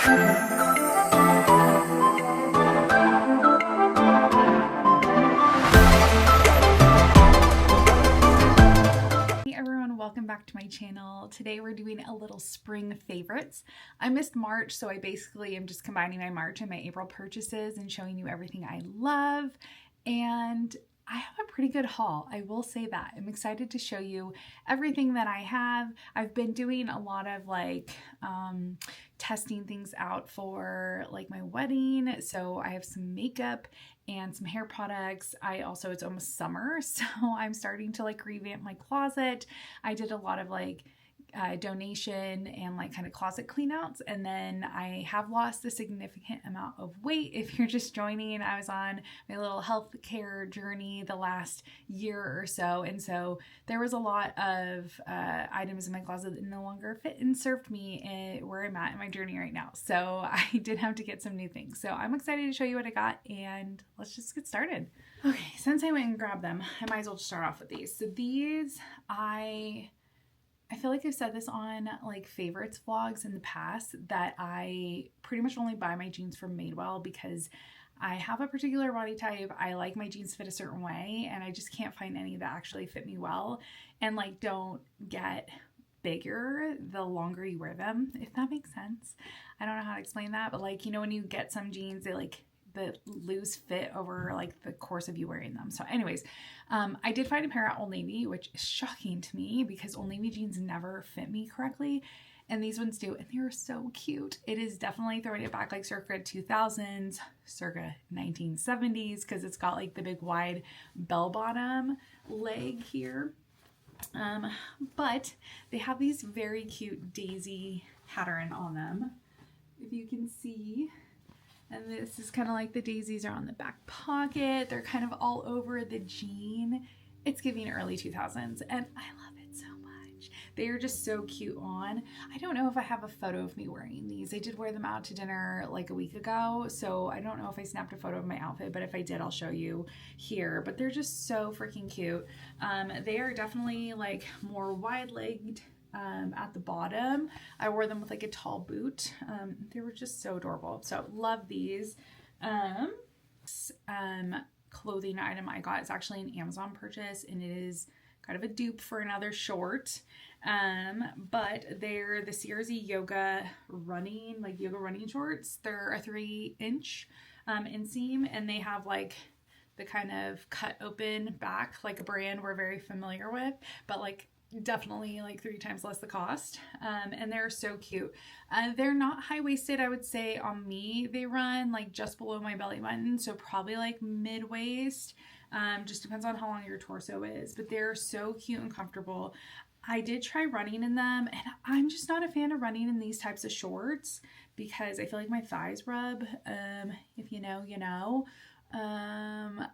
Welcome back to my channel. Today we're doing a little spring favorites. I missed March, so I basically am just combining my March and my April purchases and showing you everything I love. And I have a pretty good haul, I will say that. I'm excited to show you everything that I have. I've been doing a lot of testing things out for like my wedding. So I have some makeup and some hair products. It's almost summer, so I'm starting to revamp my closet. I did a lot of donation and kind of closet cleanouts, and then I have lost a significant amount of weight. If you're just joining, I was on my little healthcare journey the last year or so, and so there was a lot of items in my closet that no longer fit and served me where I'm at in my journey right now. So I did have to get some new things. So I'm excited to show you what I got, and let's just get started. Okay, since I went and grabbed them, I might as well just start off with these. So these, I feel like I've said this on favorites vlogs in the past, that I pretty much only buy my jeans from Madewell because I have a particular body type. I like my jeans fit a certain way, and I just can't find any that actually fit me well and don't get bigger the longer you wear them, if that makes sense. I don't know how to explain that, but when you get some jeans, they the loose fit over the course of you wearing them. So anyways, I did find a pair at Old Navy, which is shocking to me because Old Navy jeans never fit me correctly, and these ones do, and they are so cute. It is definitely throwing it back circa 2000s, circa 1970s, because it's got the big wide bell bottom leg here. But they have these very cute daisy pattern on them, if you can see. And this is kind of the daisies are on the back pocket. They're kind of all over the jean. It's giving early 2000s, and I love it so much. They are just so cute on. I don't know if I have a photo of me wearing these. I did wear them out to dinner a week ago, so I don't know if I snapped a photo of my outfit, but if I did, I'll show you here. But they're just so freaking cute. They are definitely more wide-legged. At the bottom. I wore them with a tall boot. They were just so adorable. So love these. Clothing item I got is actually an Amazon purchase, and it is kind of a dupe for another short. But they're the CRZ yoga running, yoga running shorts. They're a 3-inch inseam, and they have the kind of cut open back, a brand we're very familiar with, but definitely 3 times less the cost. And they're so cute. They're not high-waisted, I would say. On me, they run just below my belly button, so probably mid-waist. Just depends on how long your torso is, but they're so cute and comfortable. I did try running in them, and I'm just not a fan of running in these types of shorts because I feel my thighs rub. If you know, you know.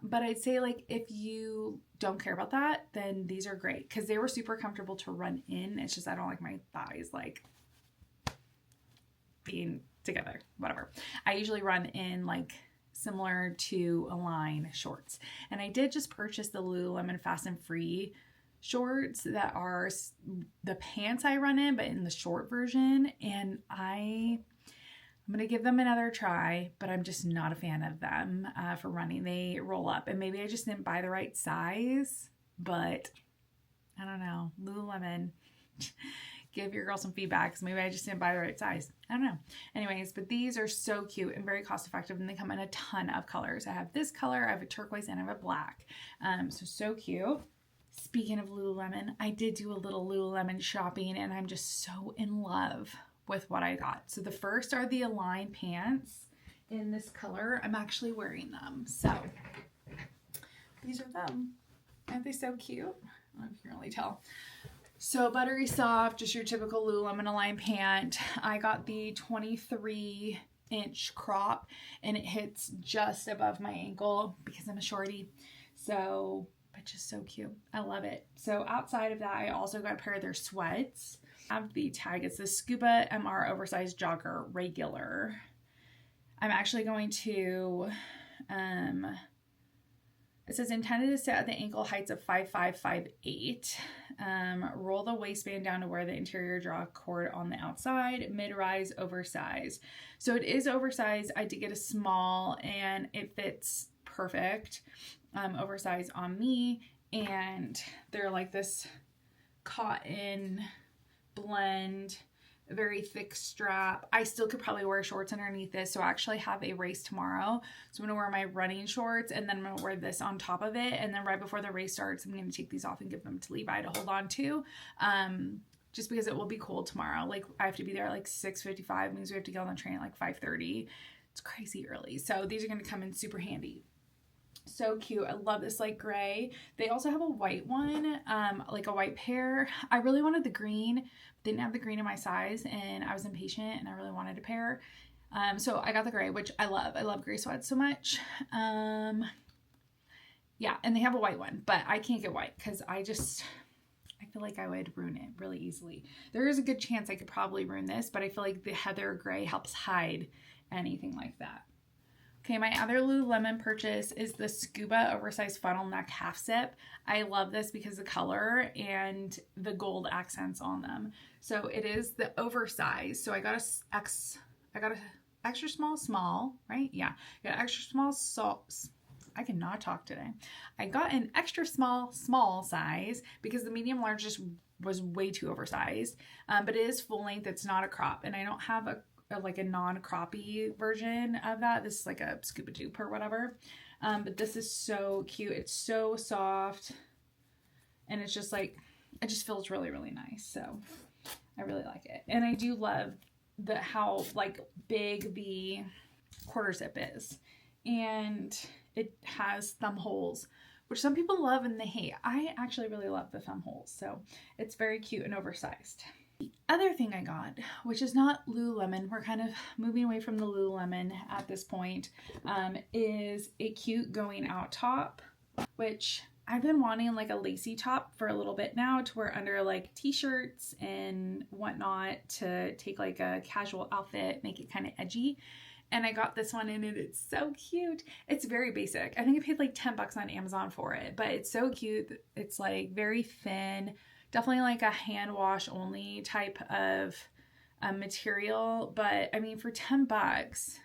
But I'd say if you don't care about that, then these are great because they were super comfortable to run in. It's just I don't like my thighs being together, whatever. I usually run in similar to Align shorts, and I did just purchase the Lululemon Fast and Free shorts that are the pants I run in, but in the short version, and I'm going to give them another try, but I'm just not a fan of them for running. They roll up, and maybe I just didn't buy the right size, but I don't know. Lululemon, give your girl some feedback because maybe I just didn't buy the right size. I don't know. Anyways, but these are so cute and very cost effective, and they come in a ton of colors. I have this color, I have a turquoise, and I have a black. So cute. Speaking of Lululemon, I did do a little Lululemon shopping, and I'm just so in love with what I got. So the first are the Align pants in this color. I'm actually wearing them. So these are them. Aren't they so cute? I don't know if you can really tell. So buttery soft, just your typical Lululemon Align pant. I got the 23-inch crop, and it hits just above my ankle because I'm a shorty. So, but just so cute. I love it. So outside of that, I also got a pair of their sweats. I have the tag. It's the Scuba MR Oversized Jogger Regular. I'm actually going to It says intended to sit at the ankle heights of 5'5", 5'8". Roll the waistband down to where the interior draw cord on the outside. Mid-rise, oversized. So it is oversized. I did get a small and it fits perfect. Oversized on me. And they're like this cotton blend, very thick strap. I still could probably wear shorts underneath this. So I actually have a race tomorrow. So I'm going to wear my running shorts and then I'm going to wear this on top of it. And then right before the race starts, I'm going to take these off and give them to Levi to hold on to. Just because it will be cold tomorrow. Like I have to be there at like 6:55, means we have to get on the train at like 5:30. It's crazy early. So these are going to come in super handy. So cute. I love this light gray. They also have a white one, like a white pair. I really wanted the green, didn't have the green in my size and I was impatient and I really wanted a pair. So I got the gray, which I love. I love gray sweats so much. Yeah, and they have a white one, but I can't get white because I feel like I would ruin it really easily. There is a good chance I could probably ruin this, but I feel like the heather gray helps hide anything like that. Okay, my other Lululemon purchase is the Scuba oversized funnel neck half zip. I love this because of the color and the gold accents on them. So it is the oversized. So I got a extra small, right? Yeah, I got extra small, I cannot talk today. I got an extra small size because the medium large just was way too oversized. But it is full length. It's not a crop, and I don't have a non-croppy version of that. This is like a scuba dupe or whatever. But this is so cute. It's so soft. And it's just like, it just feels really, really nice. So I really like it. And I do love how like big the quarter zip is. And it has thumb holes, which some people love and they hate. I actually really love the thumb holes. So it's very cute and oversized. The other thing I got, which is not Lululemon, we're kind of moving away from the Lululemon at this point, is a cute going out top, which I've been wanting like a lacy top for a little bit now to wear under like t-shirts and whatnot to take like a casual outfit, make it kind of edgy. And I got this one and it's so cute. It's very basic. I think I paid like $10 on Amazon for it, but it's so cute. It's like very thin. Definitely like a hand wash only type of material. But I mean, for $10,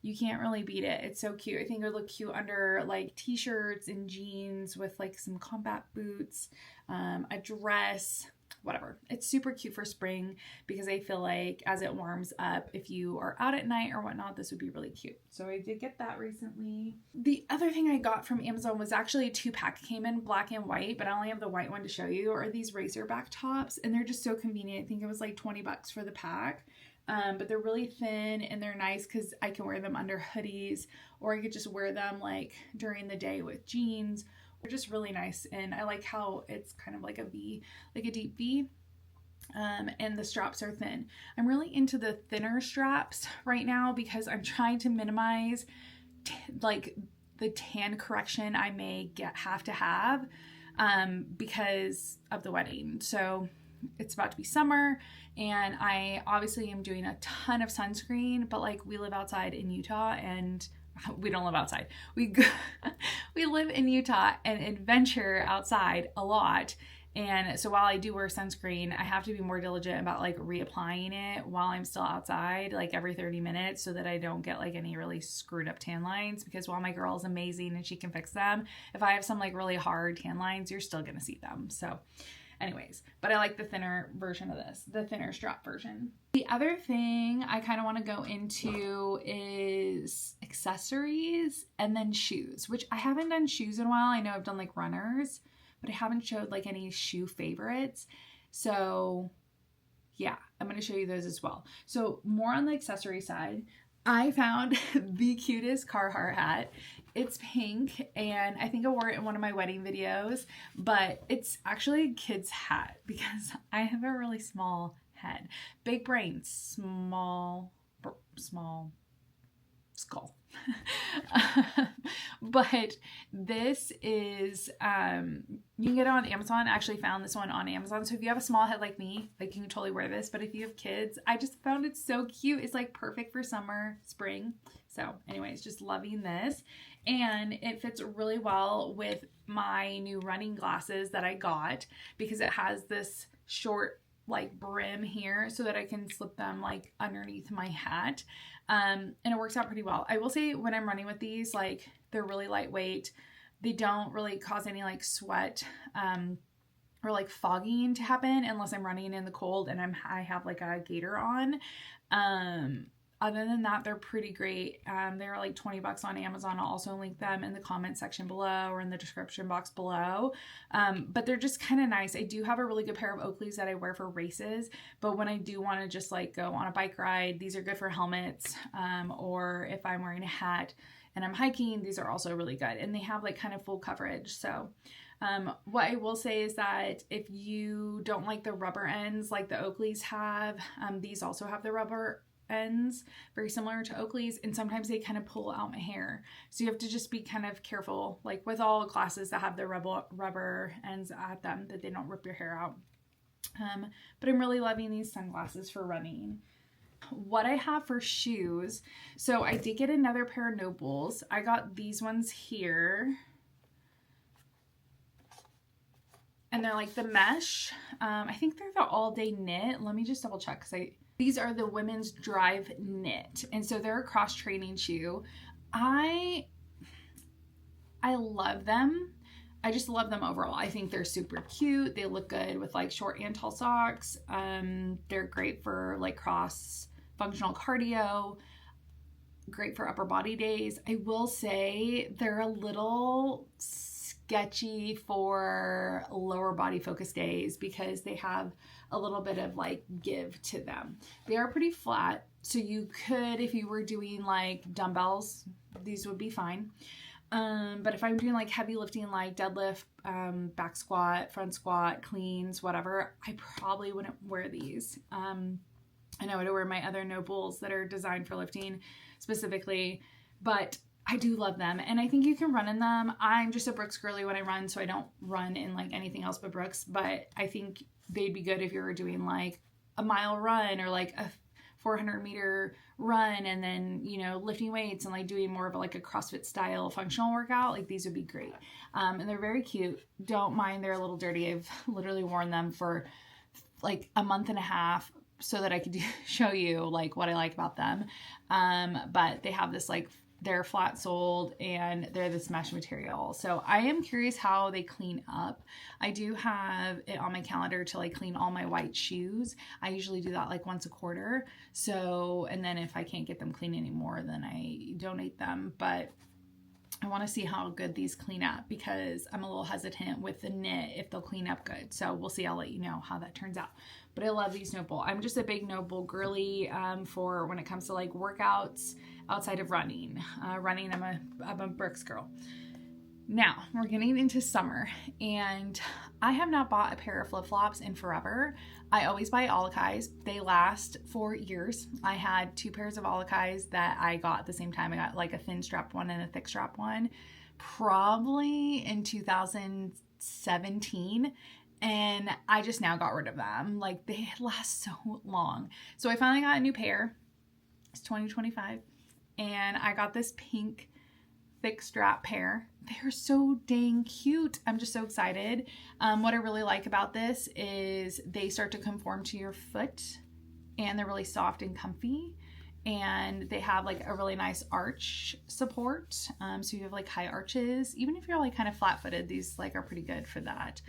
you can't really beat it. It's so cute. I think it would look cute under like t-shirts and jeans with like some combat boots, a dress, whatever. It's super cute for spring because I feel like as it warms up, if you are out at night or whatnot, this would be really cute. So I did get that recently. The other thing I got from Amazon was actually a 2-pack. Came in black and white, but I only have the white one to show you, are these racerback tops. And they're just so convenient. I think it was like $20 for the pack. But they're really thin and they're nice because I can wear them under hoodies, or I could just wear them like during the day with jeans. They're just really nice, and I like how it's kind of like a V, like a deep V, and the straps are thin. I'm really into the thinner straps right now because I'm trying to minimize like the tan correction I may have to have because of the wedding. So it's about to be summer and I obviously am doing a ton of sunscreen, but like we live outside in Utah and we don't live outside. We live in Utah and adventure outside a lot. And so while I do wear sunscreen, I have to be more diligent about like reapplying it while I'm still outside, like every 30 minutes, so that I don't get like any really screwed up tan lines. Because while my girl is amazing and she can fix them, if I have some like really hard tan lines, you're still gonna see them. So anyways, but I like the thinner version of this, the thinner strap version. The other thing I kind of want to go into is accessories and then shoes, which I haven't done shoes in a while. I know I've done like runners, but I haven't showed like any shoe favorites. So yeah, I'm going to show you those as well. So more on the accessory side, I found the cutest Carhartt hat. It's pink and I think I wore it in one of my wedding videos, but it's actually a kid's hat because I have a really small head. Big brain, small skull. But this is, you can get it on Amazon. I actually found this one on Amazon. So if you have a small head like me, like you can totally wear this. But if you have kids, I just found it so cute. It's like perfect for summer, spring. So anyways, just loving this. And it fits really well with my new running glasses that I got because it has this short like brim here so that I can slip them like underneath my hat. And it works out pretty well. I will say when I'm running with these, like they're really lightweight. They don't really cause any like sweat or like fogging to happen unless I'm running in the cold and I have like a gaiter on. Other than that, they're pretty great. They're like $20 on Amazon. I'll also link them in the comment section below or in the description box below. But they're just kind of nice. I do have a really good pair of Oakleys that I wear for races, but when I do want to just like go on a bike ride, these are good for helmets. Or if I'm wearing a hat and I'm hiking, these are also really good. And they have like kind of full coverage. So what I will say is that if you don't like the rubber ends like the Oakleys have, these also have the rubber ends, very similar to Oakley's, and sometimes they kind of pull out my hair. So you have to just be kind of careful, like with all glasses that have the rubber ends at them, that they don't rip your hair out. But I'm really loving these sunglasses for running. What I have for shoes, so I did get another pair of Nobles. I got these ones here. And they're like the mesh. I think they're the all-day knit. Let me just double check because these are the women's drive knit. And so they're a cross-training shoe. I love them. I just love them overall. I think they're super cute. They look good with like short and tall socks. They're great for like cross functional cardio. Great for upper body days. I will say they're a little sketchy for lower body focus days because they have a little bit of like give to them. They are pretty flat, so you could, if you were doing like dumbbells, these would be fine. But if I'm doing like heavy lifting like deadlift, back squat, front squat, cleans, whatever, I probably wouldn't wear these. And I would wear my other Nobles that are designed for lifting specifically, but I do love them, and I think you can run in them. I'm just a Brooks girly when I run, so I don't run in like anything else but Brooks, but I think they'd be good if you were doing like a mile run or like a 400-meter run and then, you know, lifting weights and like doing more of like a CrossFit style functional workout. Like these would be great. And they're very cute. Don't mind they're a little dirty. I've literally worn them for like a month and a half so that I could show you like what I like about them. But they have this like, they're flat soled and they're this mesh material. So I am curious how they clean up. I do have it on my calendar to like clean all my white shoes. I usually do that like once a quarter. So, and then if I can't get them clean anymore, then I donate them. But I want to see how good these clean up because I'm a little hesitant with the knit if they'll clean up good. So we'll see. I'll let you know how that turns out. But I love these Noble. I'm just a big Noble girly for when it comes to like workouts outside of running. I'm a Brooks girl. Now we're getting into summer and I have not bought a pair of flip-flops in forever. I always buy Olakais. They last for years. I had 2 pairs of Olakais that I got at the same time. I got like a thin strap one and a thick strap one, probably in 2017. And I just now got rid of them. Like they last so long. So I finally got a new pair. It's 2025. And I got this pink thick strap pair. They're so dang cute. I'm just so excited. What I really like about this is they start to conform to your foot and they're really soft and comfy. And they have like a really nice arch support. So you have like high arches. Even if you're like kind of flat footed, these like are pretty good for that.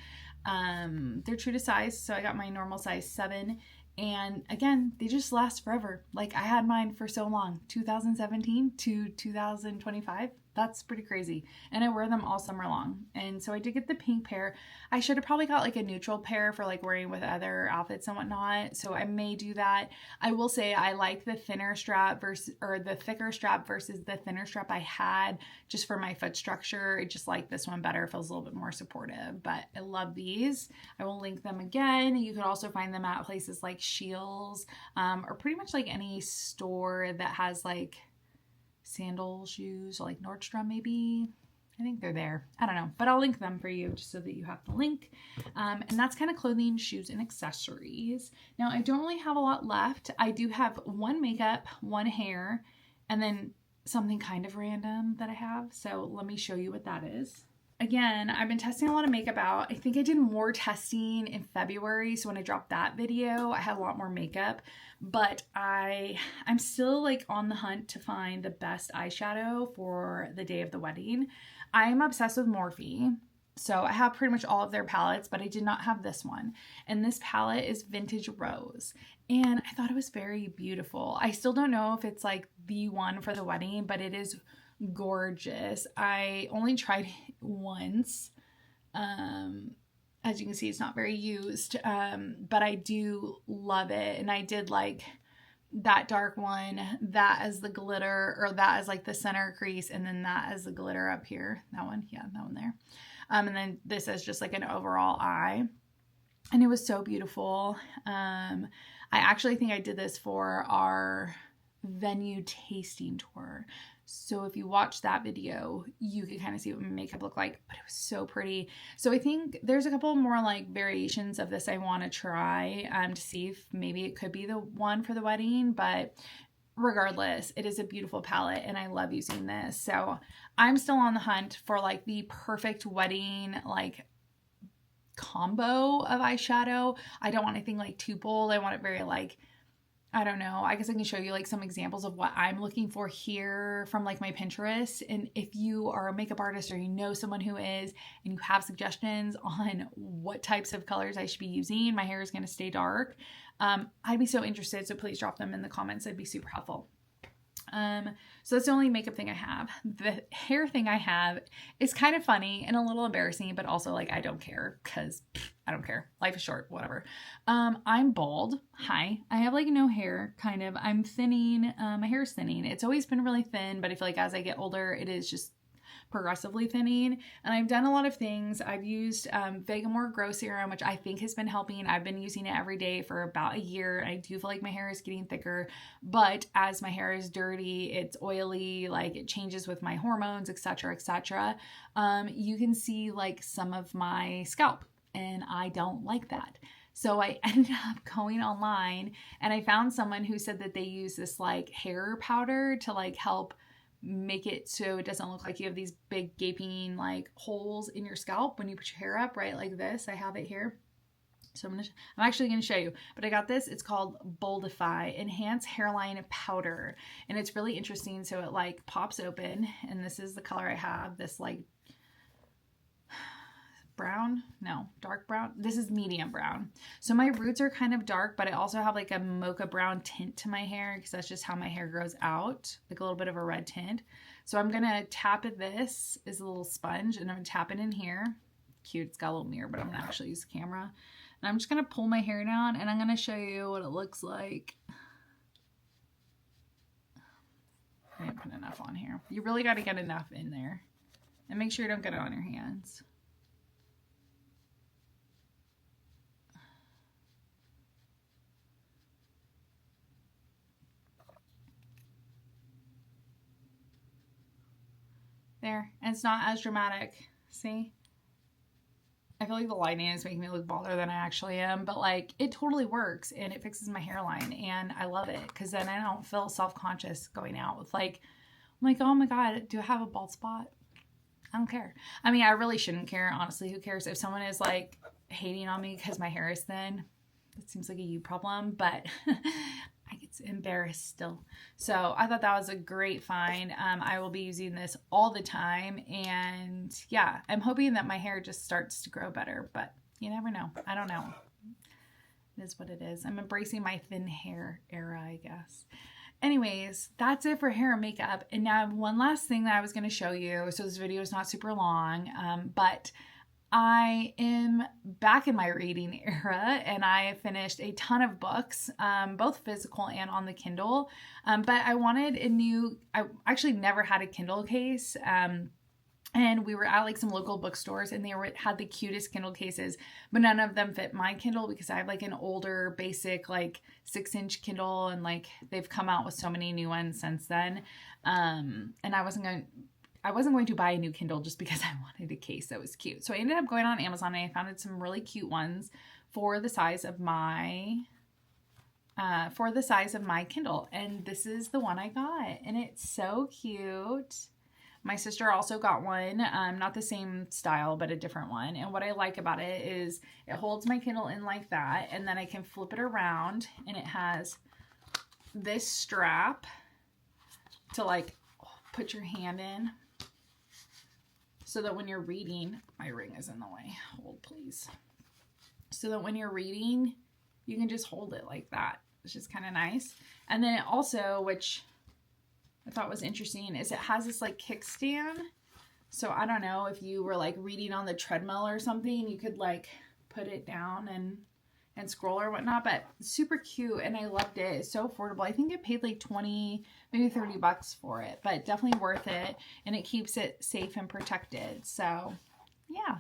They're true to size. So I got my normal size 7. And again, they just last forever. Like I had mine for so long, 2017 to 2025. That's pretty crazy. And I wear them all summer long. And so I did get the pink pair. I should have probably got like a neutral pair for like wearing with other outfits and whatnot. So I may do that. I will say I like the thinner strap the thicker strap versus the thinner strap I had just for my foot structure. I just like this one better. It feels a little bit more supportive, but I love these. I will link them again. You can also find them at places like Scheels, or pretty much like any store that has like sandal shoes, like Nordstrom maybe. I think they're there. I don't know, but I'll link them for you just so that you have the link. And that's kind of clothing, shoes, and accessories. Now, I don't really have a lot left. I do have one makeup, one hair, and then something kind of random that I have. So let me show you what that is. Again, I've been testing a lot of makeup out. I think I did more testing in February. So when I dropped that video, I had a lot more makeup, but I'm still like on the hunt to find the best eyeshadow for the day of the wedding. I'm obsessed with Morphe. So I have pretty much all of their palettes, but I did not have this one. And this palette is Vintage Rose. And I thought it was very beautiful. I still don't know if it's like the one for the wedding, but it is gorgeous. I only tried once. As you can see, it's not very used, but I do love it. And I did like that dark one, that as the glitter, or that as like the center crease, and then that as the glitter up here. That one, yeah, that one there. And then this is just like an overall eye. And it was so beautiful. I actually think I did this for our venue tasting tour. So if you watch that video, you can kind of see what my makeup looked like, but it was so pretty. So I think there's a couple more like variations of this I want to try to see if maybe it could be the one for the wedding, but regardless, it is a beautiful palette and I love using this. So I'm still on the hunt for like the perfect wedding, like combo of eyeshadow. I don't want anything like too bold. I want it very like, I don't know. I guess I can show you like some examples of what I'm looking for here from like my Pinterest. And if you are a makeup artist or you know someone who is and you have suggestions on what types of colors I should be using, my hair is going to stay dark. I'd be so interested. So please drop them in the comments. It'd be super helpful. So that's the only makeup thing I have. The hair thing I have is kind of funny and a little embarrassing, but also like, I don't care because I don't care. Life is short, whatever. I'm bald. Hi. I have like no hair kind of. I'm thinning. My hair is thinning. It's always been really thin, but I feel like as I get older, it is just progressively thinning. And I've done a lot of things. I've used Vegamore Grow Serum, which I think has been helping. I've been using it every day for about a year. I do feel like my hair is getting thicker, but as my hair is dirty, it's oily, like it changes with my hormones, etc., etc. You can see like some of my scalp, and I don't like that. So I ended up going online and I found someone who said that they use this like hair powder to like help make it so it doesn't look like you have these big gaping like holes in your scalp when you put your hair up, right? Like this. I have it here. So I'm actually going to show you, but I got this. It's called Boldify Enhance Hairline Powder. And it's really interesting. So it like pops open and this is the color I have, this like brown, no, dark brown. This is medium brown. So my roots are kind of dark, but I also have like a mocha brown tint to my hair because that's just how my hair grows out, like a little bit of a red tint. So I'm going to tap it. This is a little sponge and I'm going to tap it in here. Cute. It's got a little mirror, but I'm going to actually use the camera. And I'm just going to pull my hair down and I'm going to show you what it looks like. I didn't put enough on here. You really got to get enough in there and make sure you don't get it on your hands. There, and it's not as dramatic. See? I feel like the lighting is making me look balder than I actually am, but like it totally works and it fixes my hairline and I love it because then I don't feel self-conscious going out with like, I'm like, oh my God, do I have a bald spot? I don't care. I mean, I really shouldn't care. Honestly, who cares if someone is like hating on me because my hair is thin? It seems like a you problem, but I get embarrassed still. So I thought that was a great find. I will be using this all the time. And yeah, I'm hoping that my hair just starts to grow better, but you never know. I don't know. It is what it is. I'm embracing my thin hair era, I guess. Anyways, that's it for hair and makeup. And now one last thing that I was going to show you. So this video is not super long, but I am back in my reading era and I finished a ton of books, both physical and on the Kindle. But I wanted a new, I actually never had a Kindle case. And we were at like some local bookstores, and had the cutest Kindle cases, but none of them fit my Kindle because I have like an older basic like 6-inch Kindle, and like they've come out with so many new ones since then. And I wasn't going to buy a new Kindle just because I wanted a case that was cute. So I ended up going on Amazon, and I found some really cute ones for the size of my Kindle. And this is the one I got, and it's so cute. My sister also got one, not the same style, but a different one. And what I like about it is it holds my Kindle in like that, and then I can flip it around, and it has this strap to like put your hand in, so that when you're reading, my ring is in the way, hold please. So that when you're reading, you can just hold it like that. It's just kind of nice. And then it also, which I thought was interesting, is it has this like kickstand. So I don't know if you were like reading on the treadmill or something, you could like put it down and scroll or whatnot, but super cute. And I loved it. It's so affordable. I think I paid like 20, maybe $30 for it, but definitely worth it. And it keeps it safe and protected. So yeah.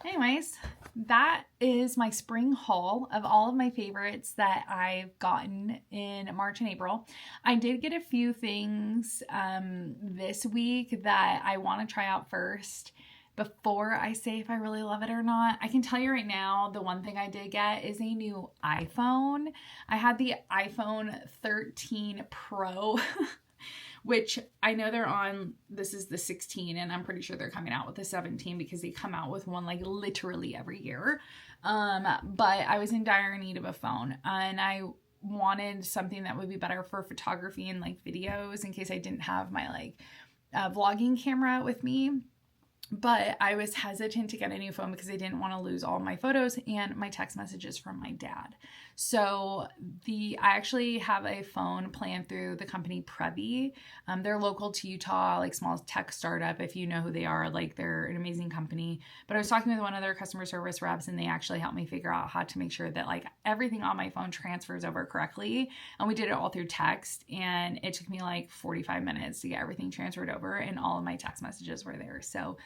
Anyways, that is my spring haul of all of my favorites that I've gotten in March and April. I did get a few things this week that I want to try out first before I say if I really love it or not. I can tell you right now, the one thing I did get is a new iPhone. I had the iPhone 13 Pro, which I know they're on, this is the 16, and I'm pretty sure they're coming out with the 17 because they come out with one like literally every year. But I was in dire need of a phone, and I wanted something that would be better for photography and like videos in case I didn't have my like vlogging camera with me. But I was hesitant to get a new phone because I didn't want to lose all my photos and my text messages from my dad. So I actually have a phone planned through the company Prevy. They're local to Utah, like small tech startup. If you know who they are, like they're an amazing company. But I was talking with one of their customer service reps, and they actually helped me figure out how to make sure that like everything on my phone transfers over correctly. And we did it all through text, and it took me like 45 minutes to get everything transferred over, and all of my text messages were there. So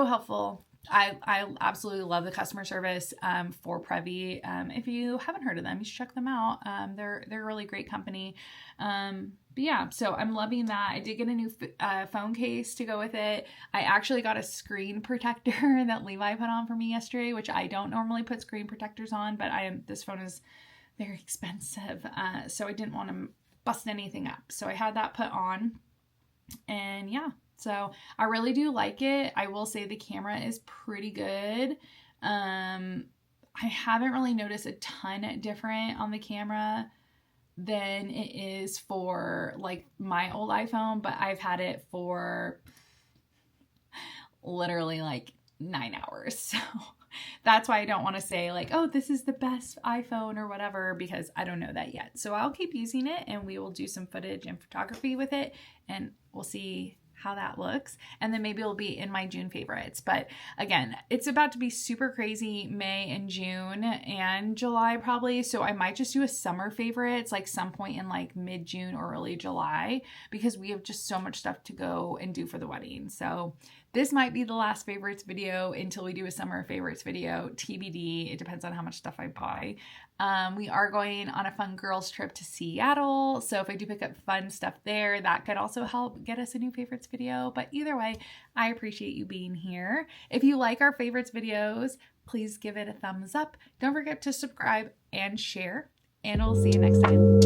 helpful. I absolutely love the customer service for Prevy. If you haven't heard of them, you should check them out. They're a really great company. But yeah, so I'm loving that. I did get a new phone case to go with it. I actually got a screen protector that Levi put on for me yesterday, which I don't normally put screen protectors on, but this phone is very expensive. So I didn't want to bust anything up. So I had that put on, and yeah. So I really do like it. I will say the camera is pretty good. I haven't really noticed a ton different on the camera than it is for like my old iPhone, but I've had it for literally like 9 hours. So that's why I don't want to say like, oh, this is the best iPhone or whatever, because I don't know that yet. So I'll keep using it, and we will do some footage and photography with it, and we'll see how that looks, and then maybe it'll be in my June favorites. But again, it's about to be super crazy May and June and July probably, so I might just do a summer favorites like some point in like mid-June or early July, because we have just so much stuff to go and do for the wedding. So this might be the last favorites video until we do a summer favorites video, TBD. It depends on how much stuff I buy. We are going on a fun girls trip to Seattle, so if I do pick up fun stuff there, that could also help get us a new favorites video. But either way, I appreciate you being here. If you like our favorites videos, please give it a thumbs up. Don't forget to subscribe and share, and we'll see you next time.